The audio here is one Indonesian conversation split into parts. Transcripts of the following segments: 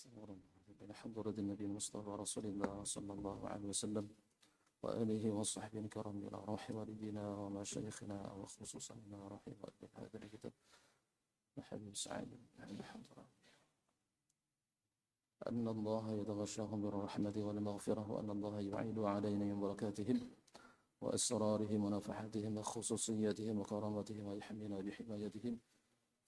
استغفر الله بين حضرة النبي المصطفى رسول الله صلى الله عليه وسلم وآله وصحبه الكرام إلى روح والدينا ومشايخنا وخصوصا إلى روح والد هذا الكتاب الحبيب سعيد بن حضرة أن الله يتغشاهم بالرحمة والمغفرة وأن الله يعيد علينا من بركاتهم وأسرارهم ونفحاتهم وخصوصياتهم وكرامتهم ويحمينا بحمايتهم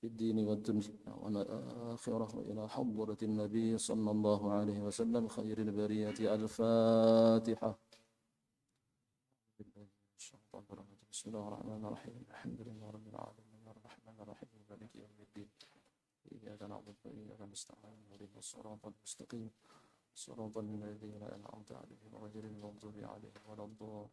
في الدين والدنيا والآخرة إلى حضرة النبي صلى الله عليه وسلم خير البرية الفاتحة. بسم الله الرحمن الرحيم الحمد لله رب العالمين الرحمن الرحيم مالك يوم الدين إياك نعبد وإياك نستعين اهدنا الصراط المستقيم صراط الذين أنعمت عليهم غير المغضوب عليهم ولا الضالين.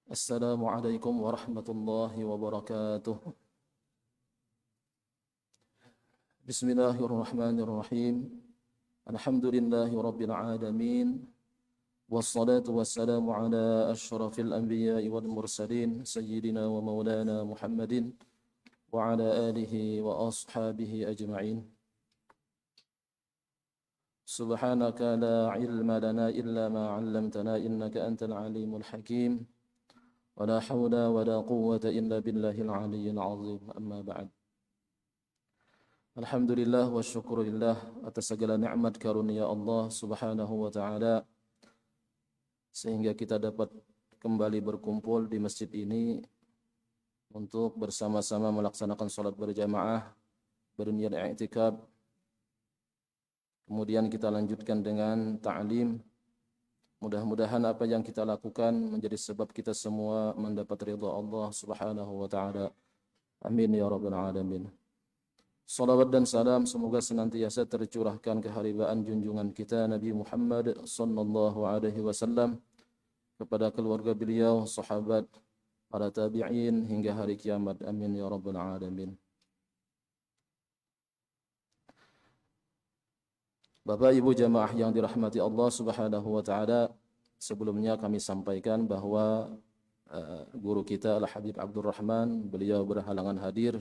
السلام عليكم ورحمة الله وبركاته. بسم الله الرحمن الرحيم الحمد لله رب العالمين والصلاة والسلام على أشرف الأنبياء والمرسلين سيدنا ومولانا محمد وعلى آله وأصحابه أجمعين. سبحانك لا علم لنا إلا ما علمتنا إنك أنت العليم الحكيم ولا حول ولا قوة إلا بالله العلي العظيم. أما بعد. Alhamdulillah wa syukurillah atas segala nikmat karunia Allah Subhanahu wa taala sehingga kita dapat kembali berkumpul di masjid ini untuk bersama-sama melaksanakan salat berjamaah, berniat i'tikaf. Kemudian kita lanjutkan dengan ta'lim. Mudah-mudahan apa yang kita lakukan menjadi sebab kita semua mendapat ridha Allah Subhanahu wa taala. Amin ya rabbal alamin. Salawat dan salam semoga senantiasa tercurahkan keharibaan junjungan kita Nabi Muhammad sallallahu alaihi wasallam kepada keluarga beliau, sahabat, para tabi'in hingga hari kiamat. Amin ya rabbal alamin. Bapak Ibu jamaah yang dirahmati Allah Subhanahu wa taala, sebelumnya kami sampaikan bahwa guru kita Al-Habib Abdul Rahman, beliau berhalangan hadir.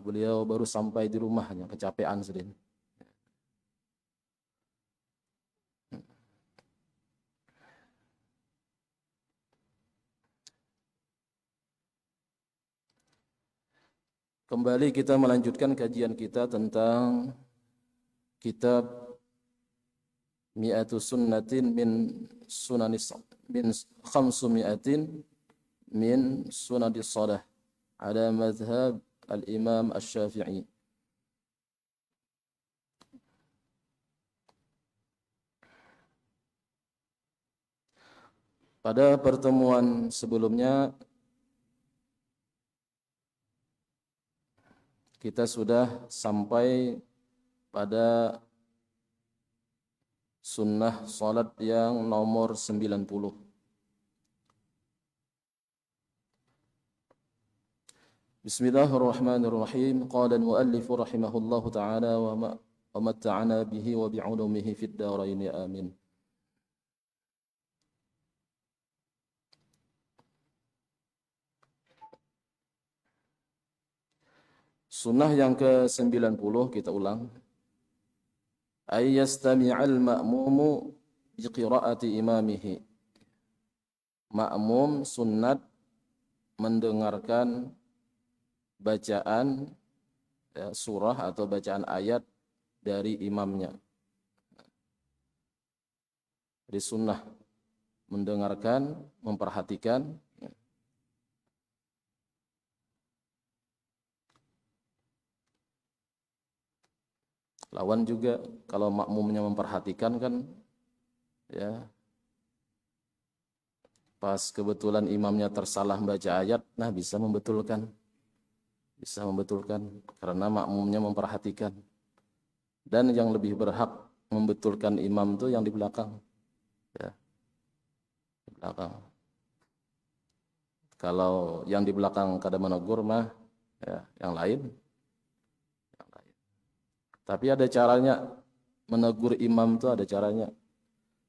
Beliau baru sampai di rumahnya, kecapean sedih. Kembali kita melanjutkan kajian kita tentang kitab Mi'atu Sunnatin min Sunanis min Khamsumi'atin min Sunadis Salah ala madhab Al-Imam Asy-Syafi'i. Pada pertemuan sebelumnya kita sudah sampai pada sunnah salat yang nomor 90. Bismillahirrahmanirrahim. Qala al-muallif rahimahullahu ta'ala wa matta'ana bihi wa bi'ulumihi fid dharain amin. Sunnah yang ke-90 kita ulang. Ay yastami'al ma'mumu bi qira'ati imamihi. Ma'mum sunnat mendengarkan bacaan surah atau bacaan ayat dari imamnya. Jadi sunnah mendengarkan, memperhatikan. Lawan juga kalau makmumnya memperhatikan kan ya, pas kebetulan imamnya tersalah baca ayat, nah bisa membetulkan karena makmumnya memperhatikan. Dan yang lebih berhak membetulkan imam itu yang di belakang ya, di belakang. Kalau yang di belakang kada menegur mah ya yang lain. Tapi ada caranya menegur imam itu, ada caranya.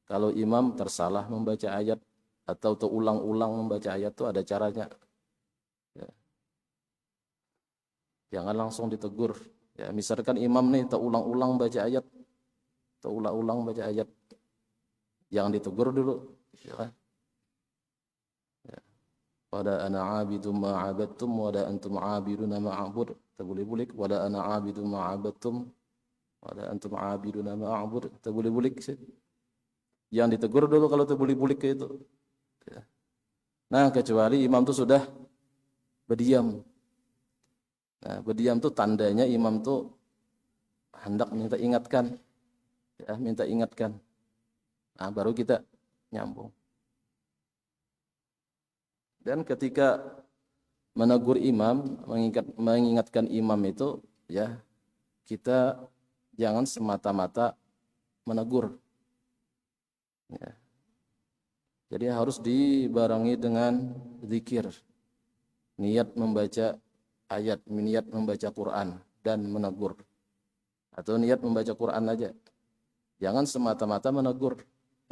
Kalau imam tersalah membaca ayat atau terulang-ulang membaca ayat itu ada caranya. Ya. Jangan langsung ditegur. Ya, misalkan imam nih terulang-ulang baca ayat, terulang-ulang baca ayat, yang ditegur dulu. Ya kan? Ya. Wala ana abidu ma abadtum wala antum abiduna ma a'bud. Terbulik-bulik. Wala ana abidu ma abadtum wala antum abiduna ma a'bud. Terbulik-bulik sih. Yang ditegur dulu kalau terbulik-bulik itu. Ya. Nah, kecuali imam itu sudah berdiam. Nah, berdiam tuh tandanya imam tuh hendak minta ingatkan. Ya, minta ingatkan. Nah, baru kita nyambung. Dan ketika menegur imam, mengingatkan imam itu, ya kita jangan semata-mata menegur. Ya. Jadi harus dibarengi dengan zikir, niat membaca ayat, niat membaca Quran dan menegur. Atau niat membaca Quran aja. Jangan semata-mata menegur.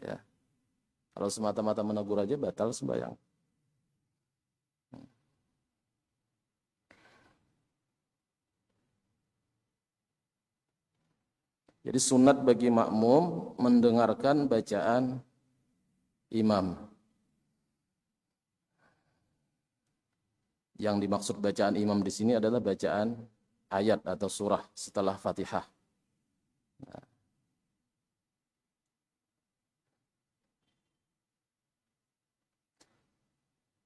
Ya. Kalau semata-mata menegur aja batal sembahyang. Jadi sunat bagi makmum mendengarkan bacaan imam. Yang dimaksud bacaan imam di sini adalah bacaan ayat atau surah setelah Fatihah. Nah.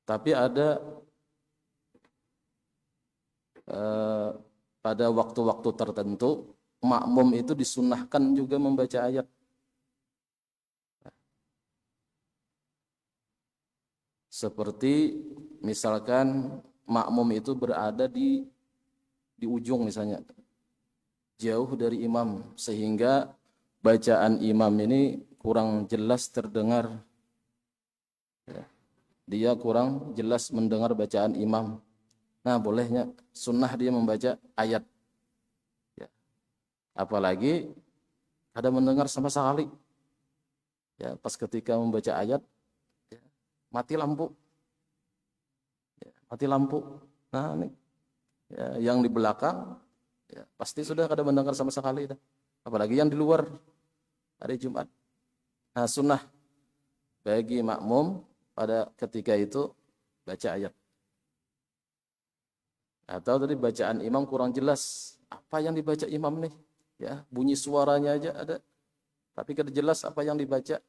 Tapi ada pada waktu-waktu tertentu makmum itu disunnahkan juga membaca ayat. Seperti misalkan makmum itu berada di ujung misalnya, jauh dari imam, sehingga bacaan imam ini kurang jelas terdengar. Ya. Dia kurang jelas mendengar bacaan imam. Nah, bolehnya sunnah dia membaca ayat. Ya. Apalagi ada mendengar sama sekali. Ya, pas ketika membaca ayat, ya, mati lampu. Ya, mati lampu. Nah, ini ya, yang di belakang ya, pasti sudah kada mendengar sama sekali dah. Apalagi yang di luar hari Jumat. Nah, sunnah bagi makmum pada ketika itu baca ayat. Atau tadi bacaan imam kurang jelas. Apa yang dibaca imam nih? Ya, bunyi suaranya aja ada. Tapi kada jelas apa yang dibaca.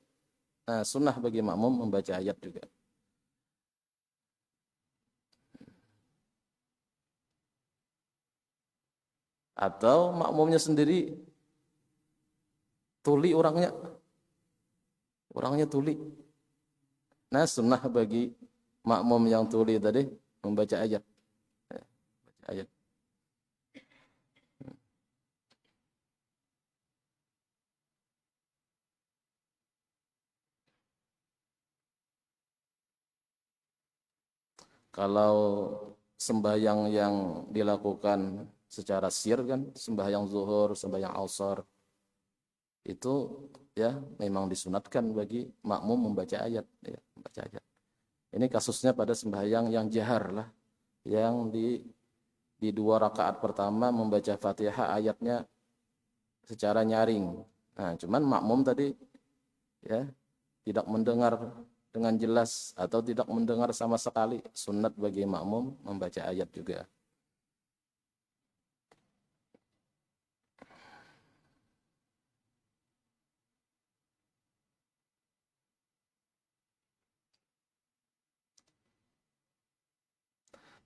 Nah, sunnah bagi makmum membaca ayat juga. Atau makmumnya sendiri tuli orangnya. Orangnya tuli. Nah, sunnah bagi makmum yang tuli tadi membaca ayat. Baca ayat. Kalau sembahyang yang dilakukan secara sir kan, sembahyang zuhur, sembahyang asar, itu ya memang disunatkan bagi makmum membaca ayat, ya, membaca ayat. Ini kasusnya pada sembahyang yang jahar lah, yang di 2 rakaat pertama membaca Fatihah ayatnya secara nyaring. Nah, cuman makmum tadi ya tidak mendengar dengan jelas atau tidak mendengar sama sekali, sunat bagi makmum membaca ayat juga.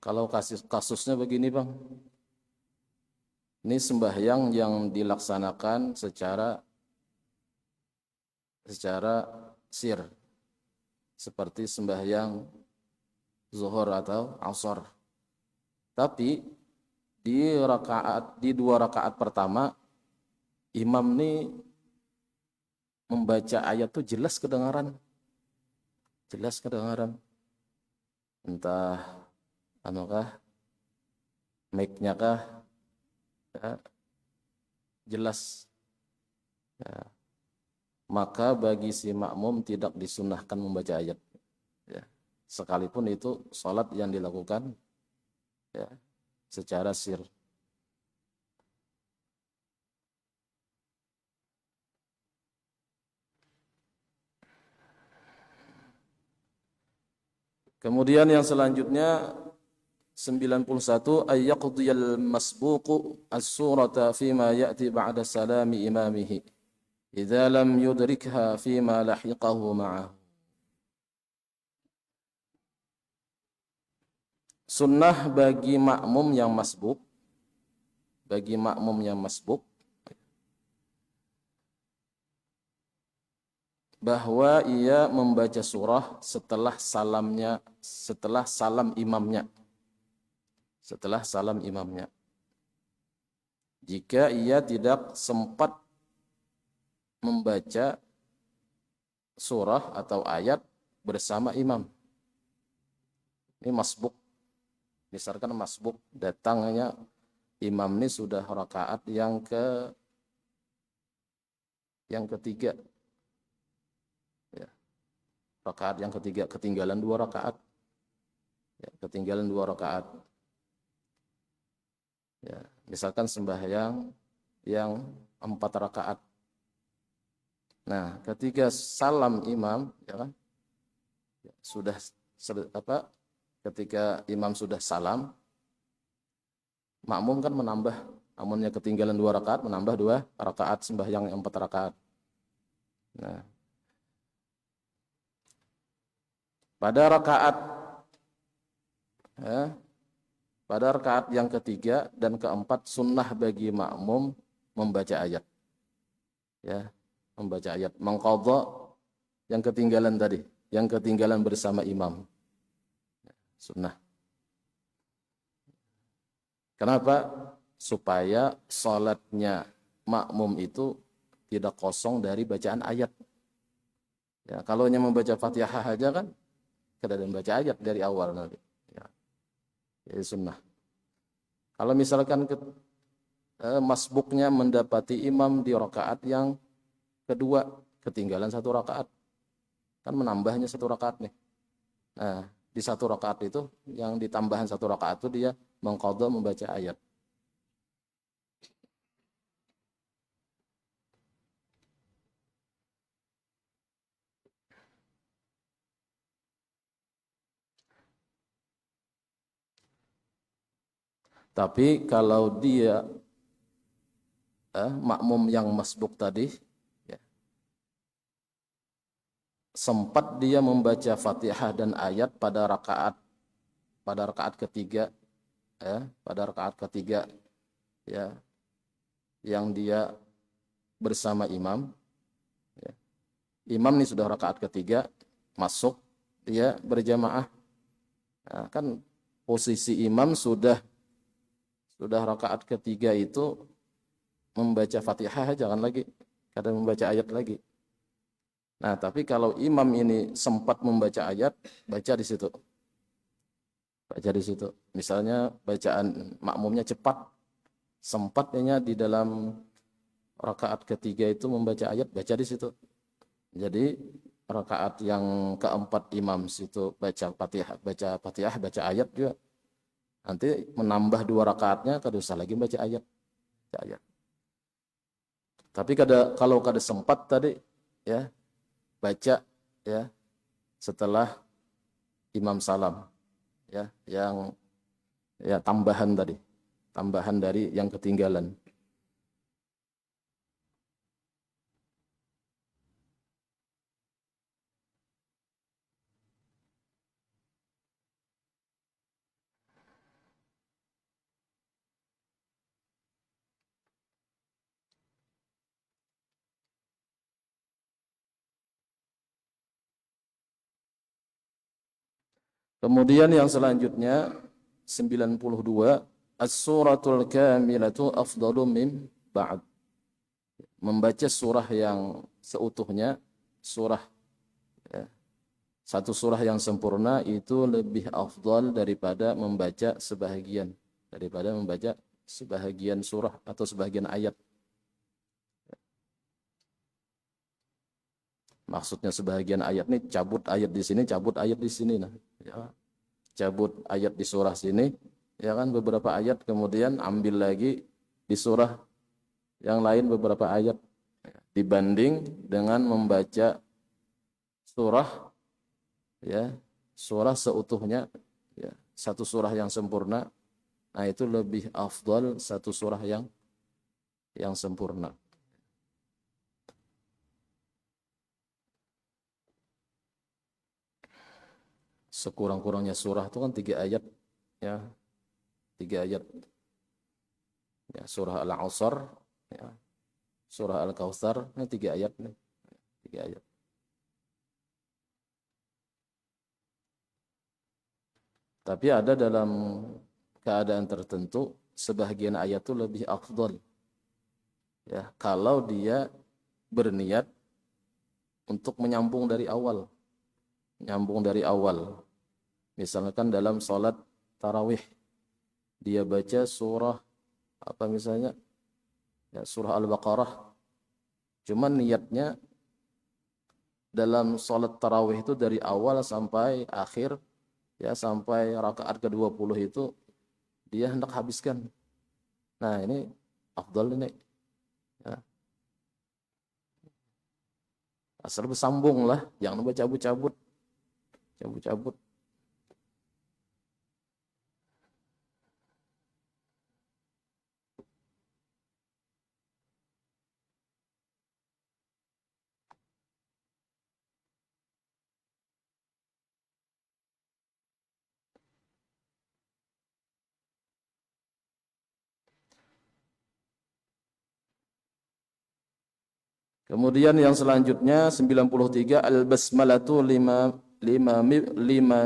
Kalau kasusnya begini Bang, ini sembahyang yang dilaksanakan secara sir, seperti sembahyang zuhur atau asar. Tapi di 2 rakaat pertama imam ini membaca ayat tuh jelas kedengaran. Entah anukah mic-nya kah ya, jelas. Ya. Maka bagi si makmum tidak disunahkan membaca ayat. Ya. Sekalipun itu salat yang dilakukan ya, secara sir. Kemudian yang selanjutnya 91 ayyaqdiyal masbuqu as-surata fima ya'ti ba'da salami imamihi idza lam yudrikha fima lahiqahu ma'ahu. Sunnah bagi makmum yang masbuk, bahwa ia membaca surah setelah salam imamnya. Jika ia tidak sempat membaca surah atau ayat bersama imam. Ini masbuk. Misalkan masbuk datangnya imam ini sudah rakaat yang ketiga. Ya. Rakaat yang ketiga, ketinggalan 2 rakaat. Ya, ketinggalan 2 rakaat. Ya, misalkan sembahyang yang 4 rakaat. Nah, ketika salam imam, ya kan? Ya, ketika imam sudah salam, makmum kan menambah, amunnya ketinggalan 2 rakaat, menambah 2 rakaat sembahyang 4 rakaat. Nah, pada rakaat yang ketiga dan keempat sunnah bagi makmum membaca ayat. Ya, membaca ayat, mengqadha yang ketinggalan tadi, yang ketinggalan bersama imam. Sunnah. Kenapa? Supaya salatnya makmum itu tidak kosong dari bacaan ayat. Ya, kalau hanya membaca Fatihah aja kan kada membaca ayat dari awal nanti. Ya. Jadi sunnah. Kalau misalkan masbuknya mendapati imam di rakaat yang kedua, ketinggalan 1 rakaat. Kan menambahnya 1 rakaat nih. Nah, di 1 rakaat itu, yang ditambahan 1 rakaat itu dia mengqadha membaca ayat. Tapi kalau dia makmum yang masbuk tadi, ya, sempat dia membaca Fatihah dan ayat pada rakaat ketiga, ya, yang dia bersama imam. Ya. Imam nih sudah rakaat ketiga, masuk, dia berjamaah. Nah, kan posisi imam sudah rakaat ketiga itu membaca Fatihah, jangan lagi, kadang membaca ayat lagi. Nah, tapi kalau imam ini sempat membaca ayat, baca di situ. Misalnya bacaan makmumnya cepat, sempatnya di dalam rakaat ketiga itu membaca ayat, baca di situ. Jadi rakaat yang keempat imam situ baca Fatihah, baca ayat juga. Nanti menambah 2 rakaatnya, kada usah lagi baca ayat. Tapi kalau kada sempat tadi, ya, baca, ya, setelah imam salam, ya, yang tambahan dari yang ketinggalan. Kemudian yang selanjutnya 92, as-suratul kamilatu afdalu min ba'd. Membaca surah yang seutuhnya, ya, satu surah yang sempurna itu lebih afdal daripada membaca sebahagian surah atau sebahagian ayat. Maksudnya sebahagian ayat ini, cabut ayat di sini, cabut ayat di sini. Nah, ya, cabut ayat di surah sini, ya kan, beberapa ayat, kemudian ambil lagi di surah yang lain beberapa ayat, dibanding dengan membaca surah, ya, surah seutuhnya, ya, satu surah yang sempurna, nah itu lebih afdal satu surah yang sempurna. Sekurang-kurangnya surah itu kan 3 ayat, ya, 3 ayat, ya, surah Al-Asr, ya, surah Al-Kautsar, ini 3 ayat nih, 3 ayat. Tapi ada dalam keadaan tertentu sebagian ayat itu lebih afdal, ya, kalau dia berniat untuk menyambung dari awal, nyambung dari awal. Misalkan dalam sholat tarawih dia baca surah apa misalnya, ya, surah Al-Baqarah, cuman niatnya dalam sholat tarawih itu dari awal sampai akhir, ya, sampai rakaat ke-20 itu dia hendak habiskan. Nah ini afdal ini, ya. Asal bersambung lah, jangan lupa cabut-cabut, cabut-cabut. Kemudian yang selanjutnya 93, al-basmalatu lima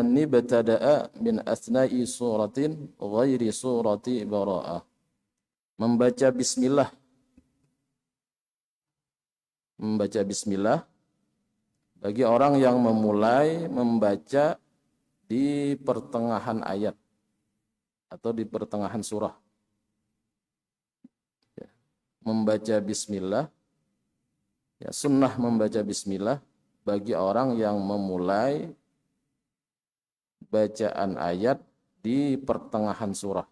nibtada'a min asna'i suratin ghairi surati bara'ah. Membaca bismillah, membaca bismillah bagi orang yang memulai membaca di pertengahan ayat atau di pertengahan surah. Ya. Membaca bismillah, ya, sunnah membaca bismillah bagi orang yang memulai bacaan ayat di pertengahan surah.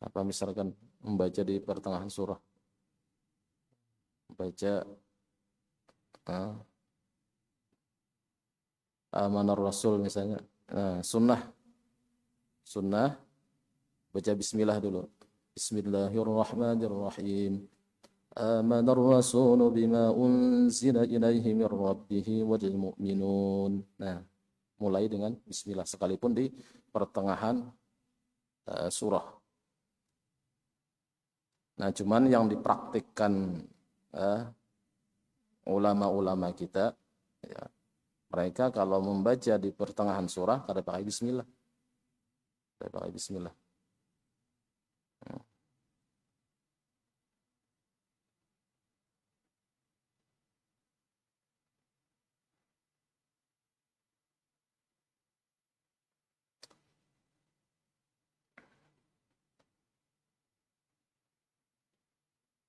Apa misalkan membaca di pertengahan surah, baca Amanar Rasul misalnya, sunnah baca bismillah dulu. Bismillahirrahmanirrahim. Amanar Rasul bima unzila ilaihi min rabbihi wal mu'minun. Nah, mulai dengan bismillah sekalipun di pertengahan surah. Nah, cuman yang dipraktikkan ulama-ulama kita, ya, mereka kalau membaca di pertengahan surah kada pakai bismillah. Kada pakai bismillah.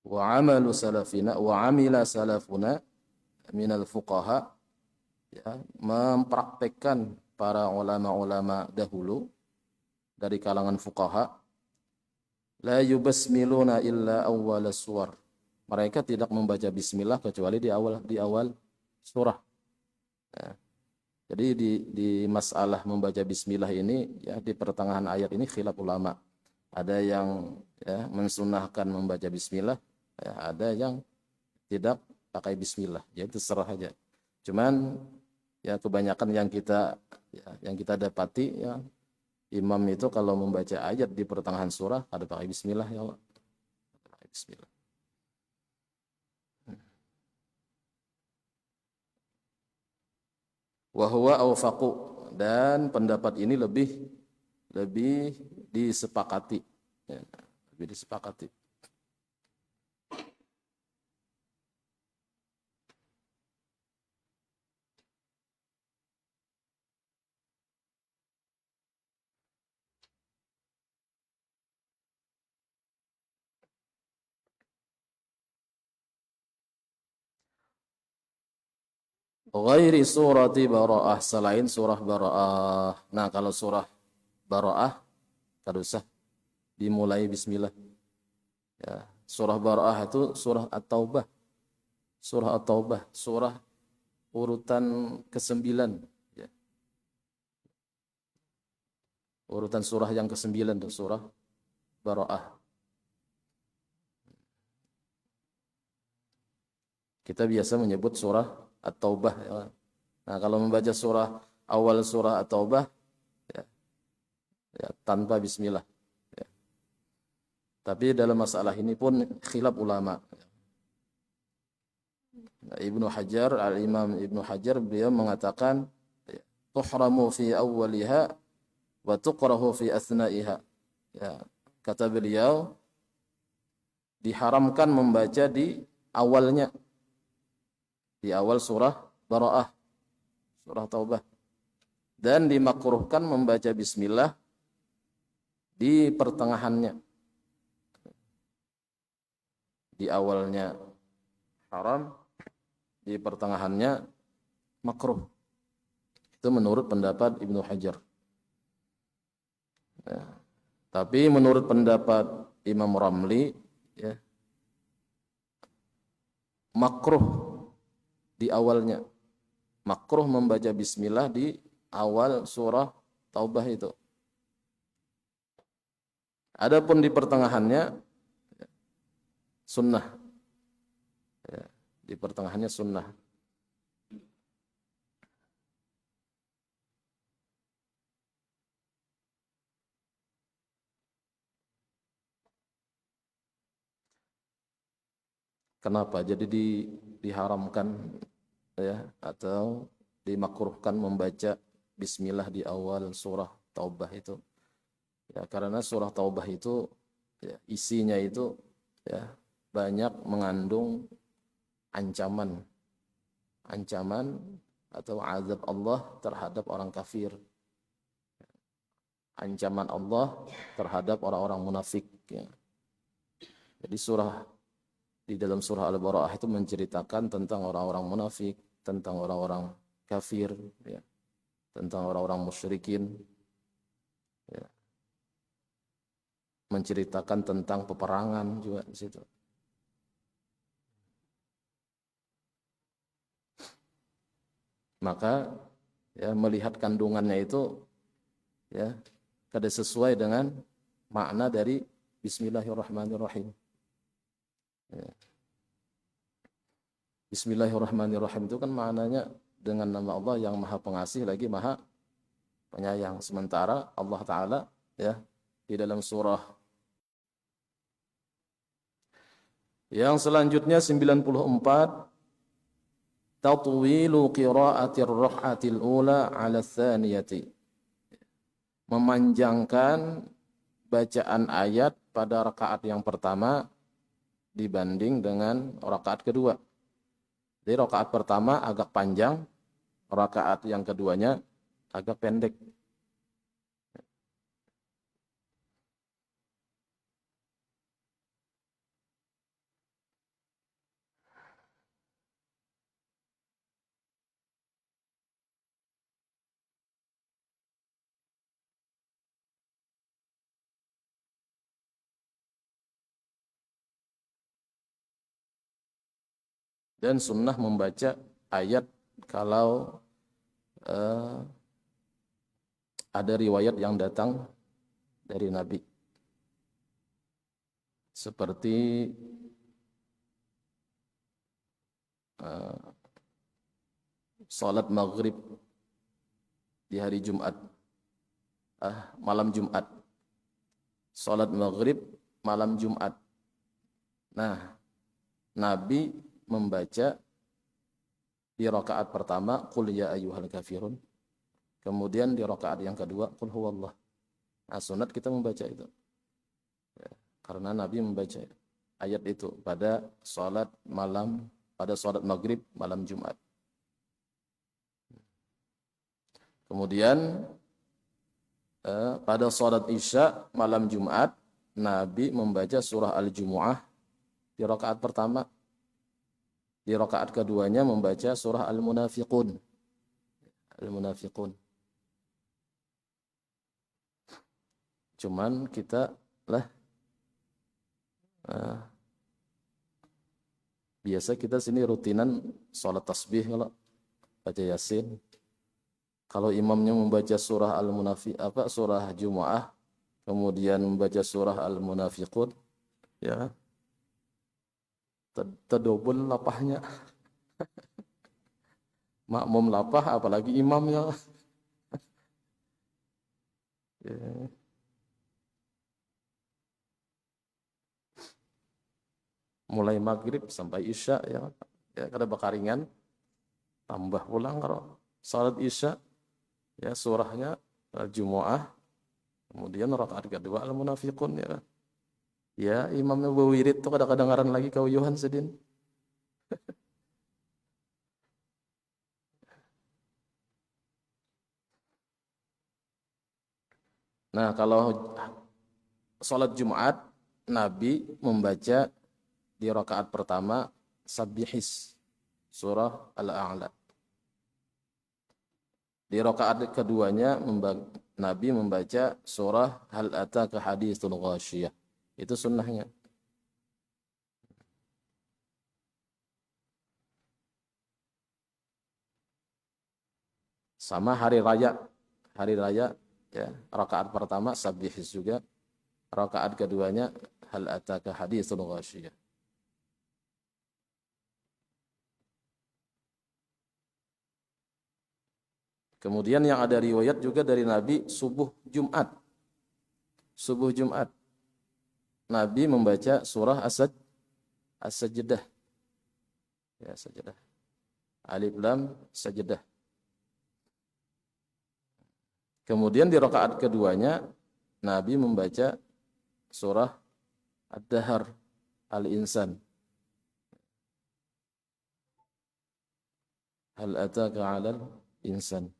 Wa amalu salafina wa amila salafuna minal fuqaha, ya, mempraktekkan para ulama-ulama dahulu dari kalangan fuqaha, la yubasmiluna illa awwal suwar. Mereka tidak membaca bismillah kecuali di awal surah. Ya. Jadi di masalah membaca bismillah ini, ya, di pertengahan ayat ini khilaf ulama. Ada yang, ya, mensunahkan membaca bismillah, ya, ada yang tidak pakai bismillah, ya itu serah aja. Cuman, ya, kebanyakan yang kita dapati, ya, imam itu kalau membaca ayat di pertengahan surah ada pakai bismillah, ya Allah. Pakai bismillah. Wa huwa awfaqu, dan pendapat ini lebih disepakati, ya, lebih disepakati. Ghairi surati Bara'ah, selain surah Bara'ah. Nah, kalau surah Bara'ah kada usah dimulai bismillah. Ya, surah Bara'ah itu surah At-Taubah. Surah At-Taubah, surah urutan ke-9, ya. Urutan surah yang ke-9 itu surah Bara'ah. Kita biasa menyebut surah At-Taubah, ya. Nah, kalau membaca awal surah At-Taubah, ya, ya, tanpa bismillah, ya. Tapi dalam masalah ini pun khilaf ulama. Nah, Al-Imam Ibnu Hajar beliau mengatakan, ya, tuhramu fi awwaliha wa tuqrahu fi asna'iha. Ya, kata beliau, diharamkan membaca di awalnya, di awal surah Bara'ah, surah Taubah, dan dimakruhkan membaca bismillah di pertengahannya. Di awalnya haram, di pertengahannya makruh. Itu menurut pendapat Ibnu Hajar. Ya. Tapi menurut pendapat Imam Ramli, ya, makruh di awalnya. Makruh membaca bismillah di awal surah Taubah itu. Adapun di pertengahannya sunnah. Ya, di pertengahannya sunnah. Kenapa? Jadi diharamkan, ya, atau dimakruhkan membaca bismillah di awal surah Taubah itu. Ya, karena surah Taubah itu, ya, isinya itu, ya, banyak mengandung ancaman atau azab Allah terhadap orang kafir. Ancaman Allah terhadap orang-orang munafik, ya. Jadi di dalam surah Al-Bara'ah itu menceritakan tentang orang-orang munafik, tentang orang-orang kafir, ya, tentang orang-orang musyrikin, ya. Menceritakan tentang peperangan juga di situ. Maka, ya, melihat kandungannya itu, ya, kada sesuai dengan makna dari Bismillahirrahmanirrahim. Ya. Bismillahirrahmanirrahim itu kan maknanya dengan nama Allah yang Maha Pengasih lagi Maha Penyayang. Sementara Allah Ta'ala, ya, di dalam surah yang selanjutnya 94, tatwilu qira'atir rak'atil ula 'ala tsaniyati, memanjangkan bacaan ayat pada rakaat yang pertama dibanding dengan rakaat kedua. Jadi rakaat pertama agak panjang, rakaat yang keduanya agak pendek. Dan sunnah membaca ayat kalau ada riwayat yang datang dari Nabi. Seperti salat maghrib di hari Jumat, malam Jumat. Salat maghrib malam Jumat. Nah, Nabi membaca di rakaat pertama qul ya ayyuhal kafirun, kemudian di rakaat yang kedua qul huwallah. Nah, sunat kita membaca itu, ya, karena Nabi membaca ayat itu pada salat maghrib malam Jumat. Kemudian pada salat isya malam Jumat, Nabi membaca surah Al-Jumu'ah di rakaat pertama. Di rakaat keduanya membaca surah Al-Munafiqun. Al-Munafiqun. Cuman kita biasa kita sini rutinan sholat tasbih kalau baca Yasin. Kalau imamnya membaca surah surah Jumu'ah, kemudian membaca surah Al-Munafiqun, ya, terdobel lapahnya. Makmum lapah, apalagi imamnya. Ya. Mulai maghrib sampai isya, ya, kada bakaringan. Tambah pulang kalau salat isya, ya surahnya Jumu'ah, kemudian rakaat kedua Al-Munafiqun, ya. Ya, imamnya berwirid tuh kadang-kadang ngaran lagi kau Yohan sedin. Nah, kalau sholat Jumat, Nabi membaca di rakaat pertama Sabbihis, surah Al-A'la. Di rakaat keduanya Nabi membaca surah Hal Ataka Haditsul Ghasyiyah. Itu sunnahnya. Sama hari raya. Hari raya, ya, rakaat pertama Sabbihis juga. Rakaat keduanya Hal Ataka Haditsul Ghasyiyah. Kemudian yang ada riwayat juga dari Nabi subuh Jumat. Subuh Jumat. Nabi membaca surah As-Sajdah. Ya, Sajdah. Alif Lam Sajdah. Kemudian di rakaat keduanya Nabi membaca surah Ad-Dahr, Al-Insan. Hal ataka 'alal insan.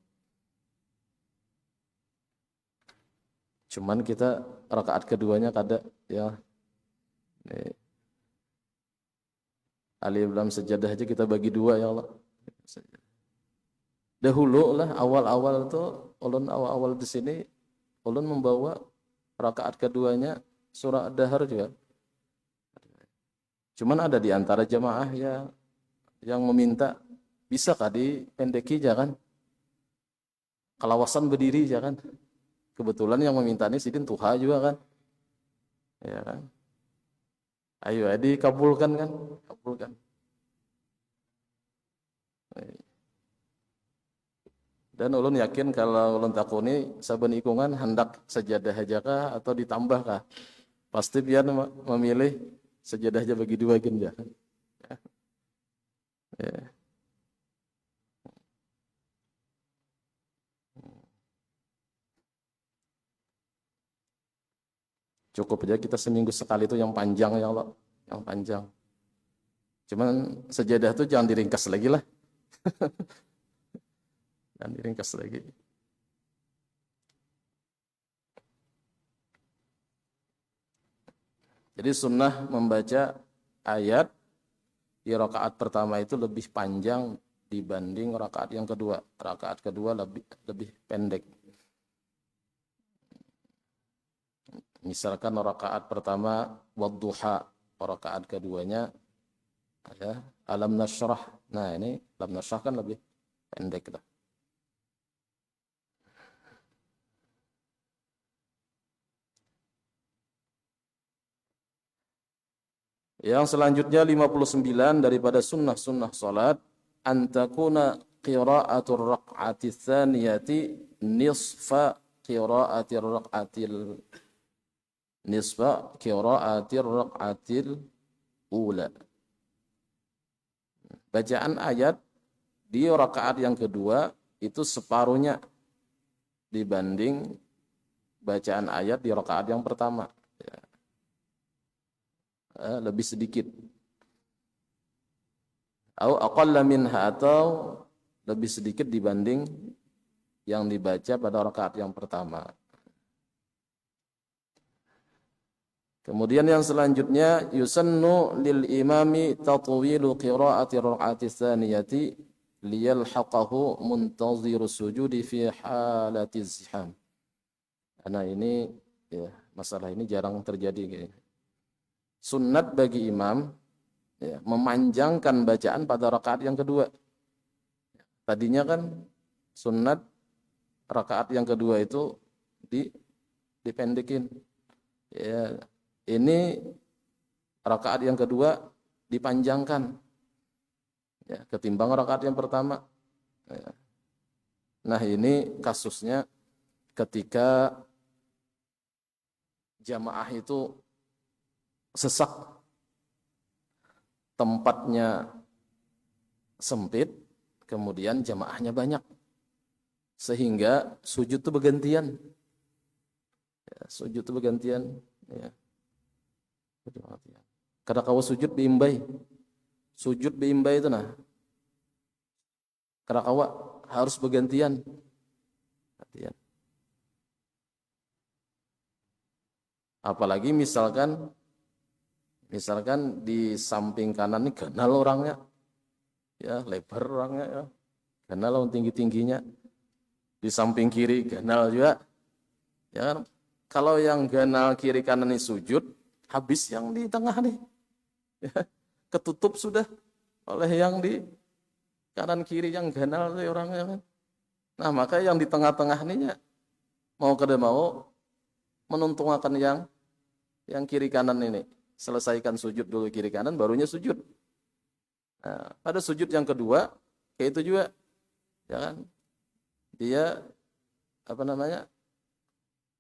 Cuman kita rakaat keduanya kada, ya. Alif Lam Sajadah aja kita bagi dua, ya Allah. Dahulu lah awal-awal tuh, ulun awal-awal di sini ulun membawa rakaat keduanya surah Ad-Dahr juga. Cuman ada di antara jamaah ya yang meminta, bisakah dipendeki jangan? Kalawasan berdiri jangan? Kebetulan yang meminta ini Sidin Tuha juga kan. Ya kan? Ayo dikabulkan kan? Kabulkan. Dan ulun yakin kalau ulun takuni saben ikungan hendak sajadah aja kah atau ditambah kah? Pasti pian memilih sajadah aja bagi dua gin ya. Ya. Cukup aja kita seminggu sekali itu yang panjang, ya Allah, yang panjang. Cuman sajadah itu jangan diringkas lagi lah. Jangan diringkas lagi. Jadi sunnah membaca ayat di rakaat pertama itu lebih panjang dibanding rakaat yang kedua. Rakaat kedua lebih pendek. Misalkan rakaat pertama wadduha, rakaat keduanya ya alam nasyrah. Nah, ini alam nasyrah kan lebih pendek lah. Yang selanjutnya 59 daripada sunnah-sunnah salat, antakuna qira'atur raq'ati tsaniyati nisfa qira'atir raq'atil ula. Bacaan ayat di rakaat yang kedua itu separuhnya dibanding bacaan ayat di rakaat yang pertama. Lebih sedikit. Aqalla minha, atau lebih sedikit dibanding yang dibaca pada rakaat yang pertama. Kemudian yang selanjutnya yusannu lil imami tatwilu qira'ati raq'ati tsaniyati liyalhaqahu muntaziru sujudi fi halati ziham. Karena ini ya, masalah ini jarang terjadi kayaknya. Sunnat bagi imam ya, memanjangkan bacaan pada rakaat yang kedua. Tadinya kan sunat rakaat yang kedua itu dipendekin. Ya, ini rakaat yang kedua dipanjangkan. Ya, ketimbang rakaat yang pertama. Ya. Nah, ini kasusnya ketika jamaah itu sesak, tempatnya sempit, kemudian jamaahnya banyak, sehingga sujud itu bergantian. Ya, sujud itu bergantian. Ya. Kada kawa sujud biimbai. Sujud biimbai itu nah. Kada kawa harus bergantian. Gantian. Apalagi misalkan di samping kanan ini ganal orangnya. Ya, lebar orangnya ya. Ganal tinggi-tingginya. Di samping kiri ganal juga. Ya kan? Kalau yang ganal kiri kanan ini sujud, habis yang di tengah nih. Ya, ketutup sudah oleh yang di kanan kiri yang ganal orangnya kan. Nah, maka yang di tengah-tengah ini ya, mau kada mau menuntungkan yang kiri kanan ini. Selesaikan sujud dulu kiri kanan, barunya sujud. Nah, pada sujud yang kedua, kayak itu juga, ya kan? Dia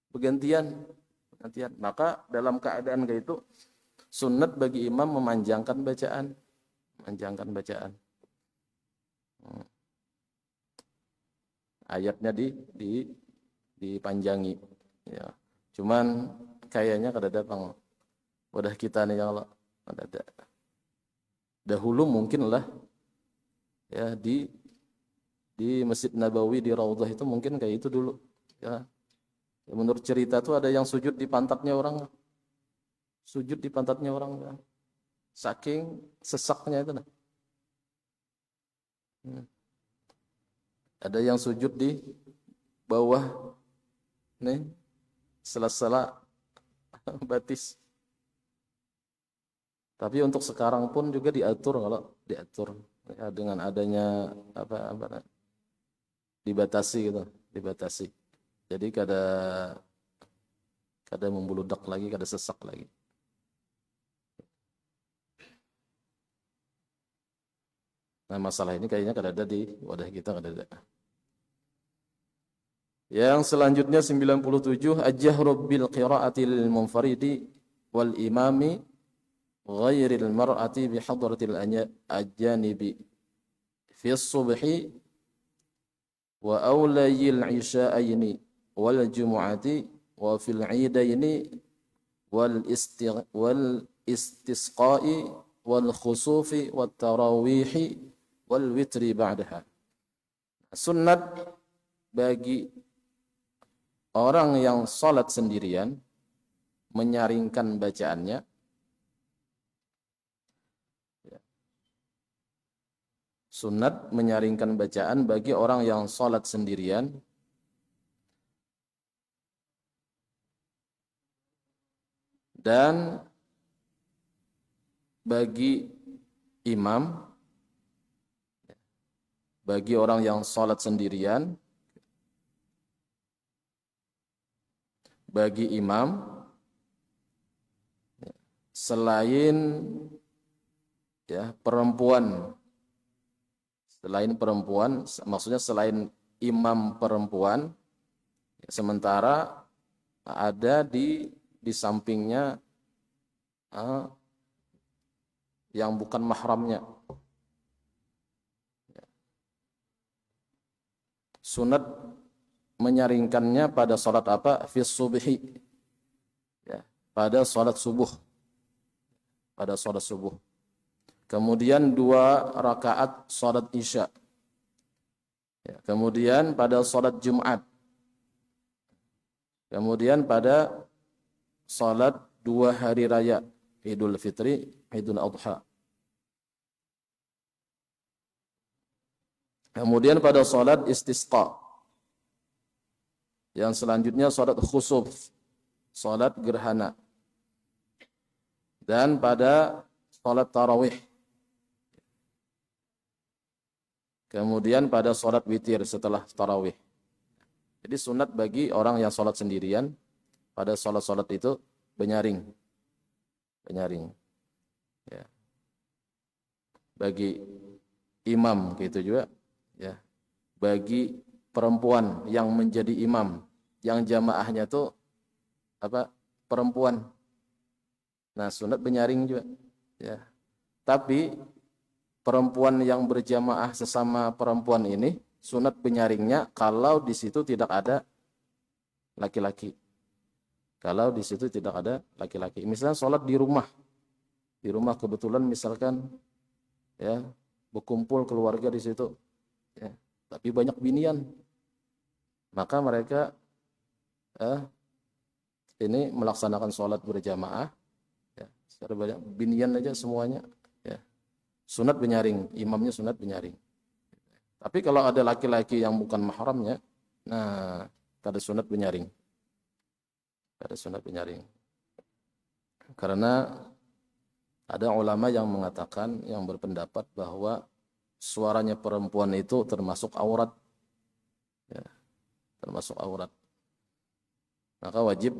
bergantian. Maka dalam keadaan kayak itu, sunat bagi imam memanjangkan bacaan. Ayatnya dipanjangi. Ya. Cuman kayaknya kada datang. Udah kita nih ya Allah, ada. Dahulu mungkin lah ya di Masjid Nabawi di Raudhah itu mungkin kayak itu dulu. Ya. Menurut cerita tuh ada yang sujud di pantatnya orang. Sujud di pantatnya orang. Ya. Saking sesaknya itu. Nah. Ada yang sujud di bawah nih sela-sela batis. Tapi untuk sekarang pun juga diatur ya, dengan adanya dibatasi gitu, dibatasi. Jadi kada membludak lagi, kada sesak lagi. Nah, masalah ini kayaknya kada ada di wadah kita, kada ada. Yang selanjutnya 97, ajhru bil qiraatil munfaridi wal imami ghairil mar'ati bi hadratil ajanibi fi subhi wa awlayil isya'aini wal jumu'ati wa fil 'idaini wal istisqa'i wal khusufi wat tarawihi wal witri ba'daha. Sunnat bagi orang yang salat sendirian menyaringkan bacaannya. Sunnat menyaringkan bacaan bagi orang yang salat sendirian dan bagi imam, bagi orang yang salat sendirian, bagi imam, selain perempuan, maksudnya selain imam perempuan, sementara ada di sampingnya yang bukan mahramnya. Sunat menyaringkannya pada salat apa? Fi subhi. Ya, pada salat subuh. Pada salat subuh. Kemudian 2 rakaat salat isya. Ya, kemudian pada salat Jumat. Kemudian pada salat 2 hari raya, Idul Fitri, Idul Adha. Kemudian pada salat istisqa. Yang selanjutnya salat khusuf, salat gerhana. Dan pada salat tarawih. Kemudian pada sholat witir setelah tarawih. Jadi sunat bagi orang yang sholat sendirian, pada sholat-sholat itu benyaring. Benyaring. Ya. Bagi imam gitu juga. Ya. Bagi perempuan yang menjadi imam, yang jamaahnya itu perempuan. Nah, sunat benyaring juga. Ya. Tapi perempuan yang berjamaah sesama perempuan ini sunat benyaringnya kalau di situ tidak ada laki-laki. Kalau di situ tidak ada laki-laki. Misalnya sholat di rumah kebetulan misalkan ya berkumpul keluarga di situ, ya, tapi banyak binian, maka mereka ini melaksanakan sholat berjamaah, ya, secara banyak binian aja semuanya, ya, sunat benyaring, imamnya sunat benyaring. Tapi kalau ada laki-laki yang bukan mahramnya, nah ada sunat benyaring, ada sunat benyaring. Karena ada ulama yang mengatakan, yang berpendapat bahwa suaranya perempuan itu termasuk aurat, ya, termasuk aurat. Maka wajib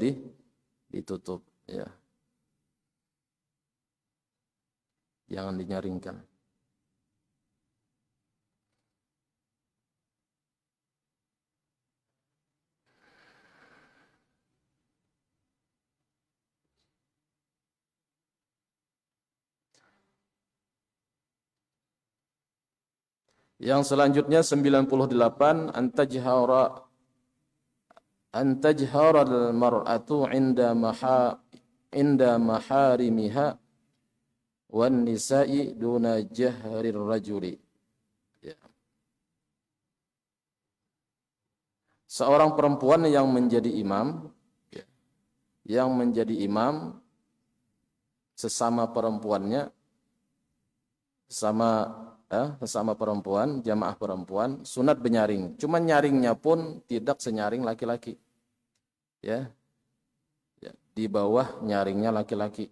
ditutup, ya, jangan dinyaringkan. Yang selanjutnya 98, antajhara al-mar'atu inda maharimiha wan nisa'i duna jahrir rajuli. Ya. Seorang perempuan yang menjadi imam, ya, yang menjadi imam sesama perempuannya, sesama perempuan, jamaah perempuan, sunat benyaring. Cuma nyaringnya pun tidak senyaring laki-laki. Ya. Ya, di bawah nyaringnya laki-laki.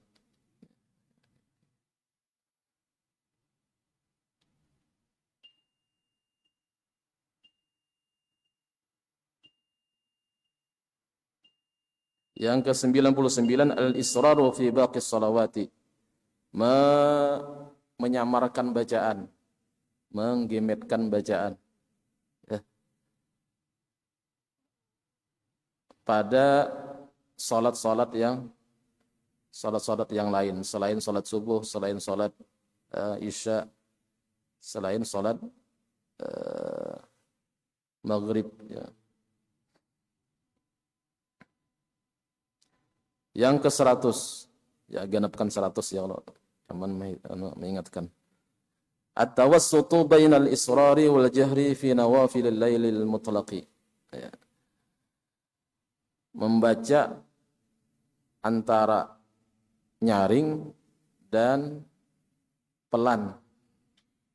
Yang ke-99 al-israru fi baqis salawati. Menyamarkan bacaan, menggemetkan bacaan, ya, pada salat-salat yang lain selain salat subuh, selain salat isya, selain salat maghrib, ya. Yang ke-100, ya genapkan 100 ya Allah. Aman mengingatkan. At-tawassutu bainal israri wal jahri fi nawafilil lailil mutlaqi. Ya. Membaca antara nyaring dan pelan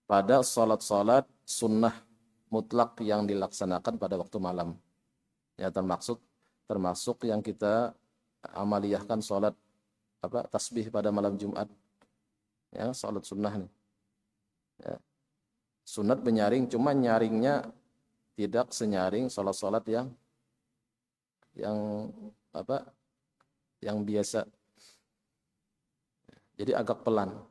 pada salat-salat sunnah mutlak yang dilaksanakan pada waktu malam. Ya, termasuk yang kita amaliyahkan salat tasbih pada malam Jumat. Ya, salat sunnah nih. Ya. Sunat benyaring, cuma nyaringnya tidak senyaring salat-salat yang biasa. Jadi agak pelan.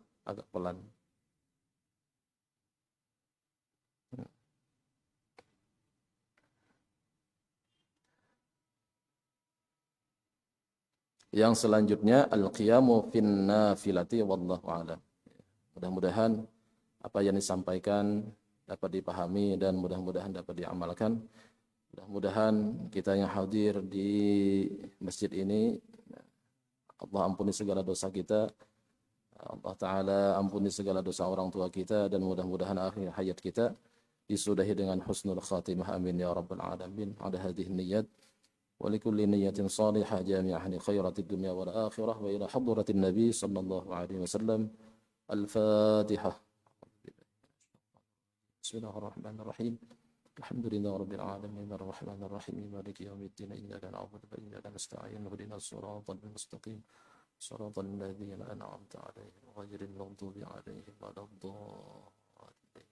Yang selanjutnya al-qiyamu fin nafilati wallahu a'lam. Mudah-mudahan apa yang disampaikan dapat dipahami dan mudah-mudahan dapat diamalkan. Mudah-mudahan kita yang hadir di masjid ini, Allah ampuni segala dosa kita. Allah Ta'ala ampuni segala dosa orang tua kita, dan mudah-mudahan akhir hayat kita disudahi dengan husnul khatimah. Amin ya rabbal alamin. Ada hadhihi niyat wa likulli niyatin salihah jami'ah li khairatid dunya wal akhirah wa ila hadratin nabi sallallahu alaihi wasallam. Al-Fatihah. Bismillahirrahmanirrahim. Alhamdulillahi rabbil alamin arrahmanir rahim maliki yaumiddin iyyaka na'budu wa iyyaka nasta'in ihdinas siratal mustaqim siratal ladzina an'amta 'alaihim ghairil maghdubi 'alaihim waladdallin.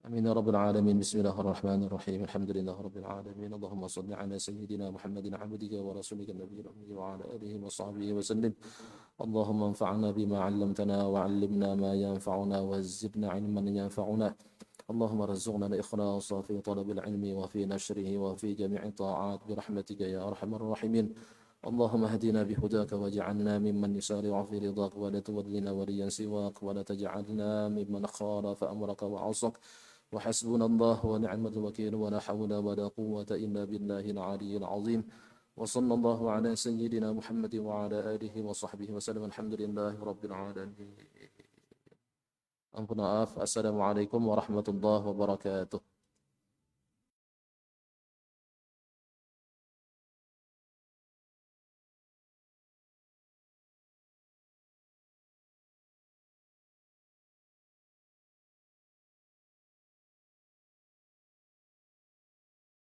آمين يا رب العالمين. بسم الله الرحمن الرحيم. الحمد لله رب العالمين. اللهم صل على سيدنا محمد عبدك ورسولك النبي الأمي وعلى آله وصحبه وسلم. اللهم انفعنا بما علمتنا وعلمنا ما ينفعنا وزدنا علما ينفعنا. اللهم ارزقنا الإخلاص في طلب العلم وفي نشره وفي جميع الطاعات برحمتك يا أرحم الراحمين. اللهم اهدنا بهداك واجعلنا ممن يسارع في رضاك ولا تولنا وليا سواك ولا تجعلنا ممن خالف أمرك وعصك. وحسبنا الله ونعم الوكيل ولا حول ولا قوة إلا بالله العلي العظيم. وصلى الله على سيدنا محمد وعلى آله وصحبه وسلم. الحمد لله رب العالمين. Ampun maaf. Assalamualaikum warahmatullahi wabarakatuh.